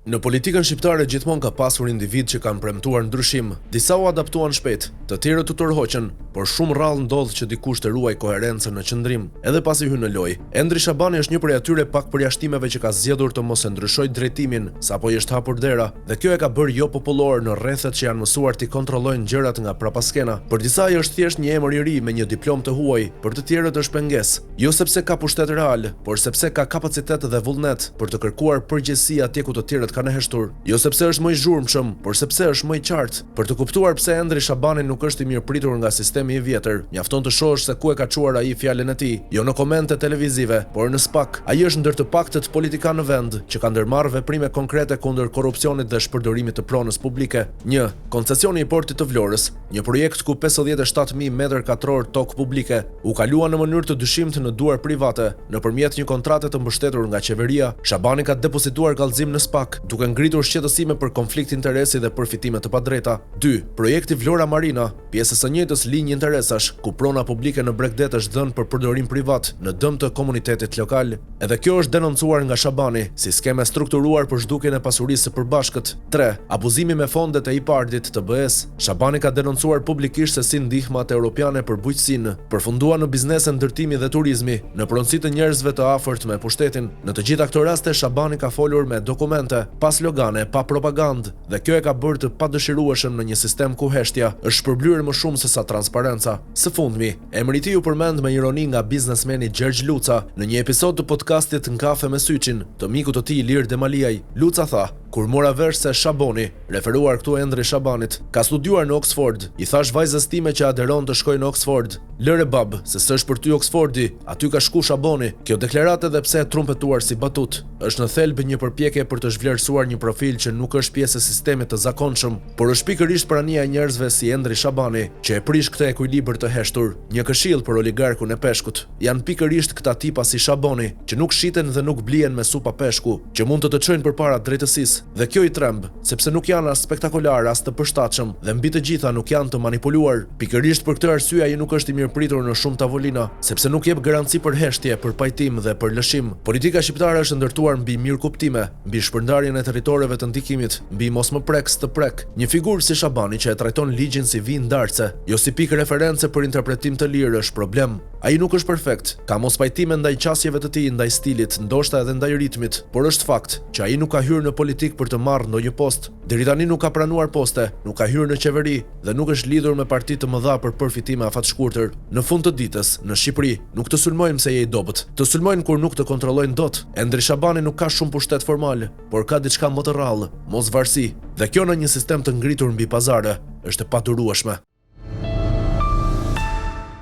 Në politikën shqiptare gjithmonë ka pasur individ që kanë premtuar ndryshim. Disa u adaptuan shpejt, të tjerët u tërhoqën, por shumë rrallë ndodh që dikush të ruaj koherencën në qëndrim, edhe pasi hyn në lojë. Endri Shabani është një prej atyre pak përjashtimeve që ka zgjedhur të mos e ndryshojë drejtimin sapo i është hapur dera, dhe kjo e ka bërë jo popullor në rrethet që janë mësuar të kontrollojnë gjërat nga prapaskena. Për disa ai është thjesht një emër i ri me një diplomë të huaj, për të tjerët është pengesë, jo sepse ka pushtet real, por sepse ka kapacitet dhe vullnet për të kërkuar përgjegjësi atje ku të tjerët kanë heshtur. Jo sepse është më i zhurmshëm, por sepse është më i qartë. Për të kuptuar pse Endri Shabani nuk është i mirëpritur nga sistemi i vjetër, mjafton të shohësh se ku e ka çuar ai fjalën e tij, jo në komente televizive, por në SPAK. Ai është ndër të paktët politikanë në vend që kanë ndërmarrë veprime konkrete kundër korrupsionit dhe shpërdorimit të pronës publike. 1. Koncesioni i portit të Vlorës, një projekt ku 57.000 metër katror tokë publike u kalua në mënyrë të dyshimtë në duar private nëpërmjet një kontrate të mbështetur nga qeveria. Shabani ka depozituar kallëzim në SPAK, duke ngritur shqetësime për konflikt interesi dhe përfitime të padrejta. 2. Projekti Vlora Marina, pjesë së njëjtës linjë interesash, ku prona publike në Bregdet është dhënë për përdorim privat në dëm të komunitetit lokal. Edhe kjo është denoncuar nga Shabani si skeme strukturuar për zhdukjen e pasurisë së përbashkët. 3. Abuzimi me fondet e IPARD-it të BE-s. Shabani ka denoncuar publikisht se si ndihmat europiane për bujqësinë përfundua në biznese ndërtimi dhe turizmi, në pronësi të njerëzve të afërt me pushtetin. Në të gjitha këto raste Shabani ka folur me dokumente, pa slogane, pa propagandë, dhe kjo e ka bërë të padëshirueshëm në një sistem ku heshtja është shpërblyer më shumë se sa transparenca. Së fundmi, emri i tij u përmend me ironi nga biznesmeni Gjergj Luca në një episod të podcastit Në kafe me Syçin, të mikut të tij Ilir Demaliaj. Luca tha, kur mora vesh se Shaboni, referuar këtu Endri Shabanit, ka studiuar në Oxford, i thash vajzës time që aderon të shkojë në Oxford, lëre bab, se s'është për ty Oxfordi, aty ka shku Shaboni. Kjo deklaratë edhe pse e trumpetuar si batut, është në thelb një përpjekje për të zhvlerësuar një profil që nuk është pjesë e sistemit të zakonshëm, por është pikërisht prania e njerëzve si Endri Shabani, që e prish këtë ekuilibër të heshtur. Një këshill për oligarkun e peshkut. Janë pikërisht këta tipa si Shaboni, që nuk shiten dhe nuk blien me supa peshku, që mund të çojnë përpara drejtësisë. Dhe kjo i tremb, sepse nuk janë as spektakolar as të përshtatshëm, dhe mbi të gjitha nuk janë të manipuluar. Pikërisht për këtë arsye ai nuk është i mirëpritur në shumë tavolina, sepse nuk jep garanci për heshtje, për pajtim dhe për lëshim. Politika shqiptare është ndërtuar mbi mirëkuptime, mbi shpërndarjen e territoreve të ndikimit, mbi mos më preks të prek. Një figurë si Shabani që e trajton ligjin si vijë ndarse, jo si pikë reference për interpretim të lirë, është problem. Ai nuk është perfekt, ka mos pajtime ndaj qasjeve të tij, ndaj stilit, ndoshta edhe ndaj ritmit, por është fakt që ai nuk ka hyrë në politikë për të marrë ndonjë post. Deri tani nuk ka pranuar poste, nuk ka hyrë në qeveri dhe nuk është lidhur me parti të mëdha për përfitime afatshkurtër. Në fund të ditës, në Shqipëri, nuk të sulmojmë se je i dobët. Të sulmojnë kur nuk të kontrollojnë dot. Endri Shabani nuk ka shumë pushtet formal, por ka diçka më të rrallë, mosvarësi. Dhe kjo në një sistem të ngritur mbi pazare është e padurueshme.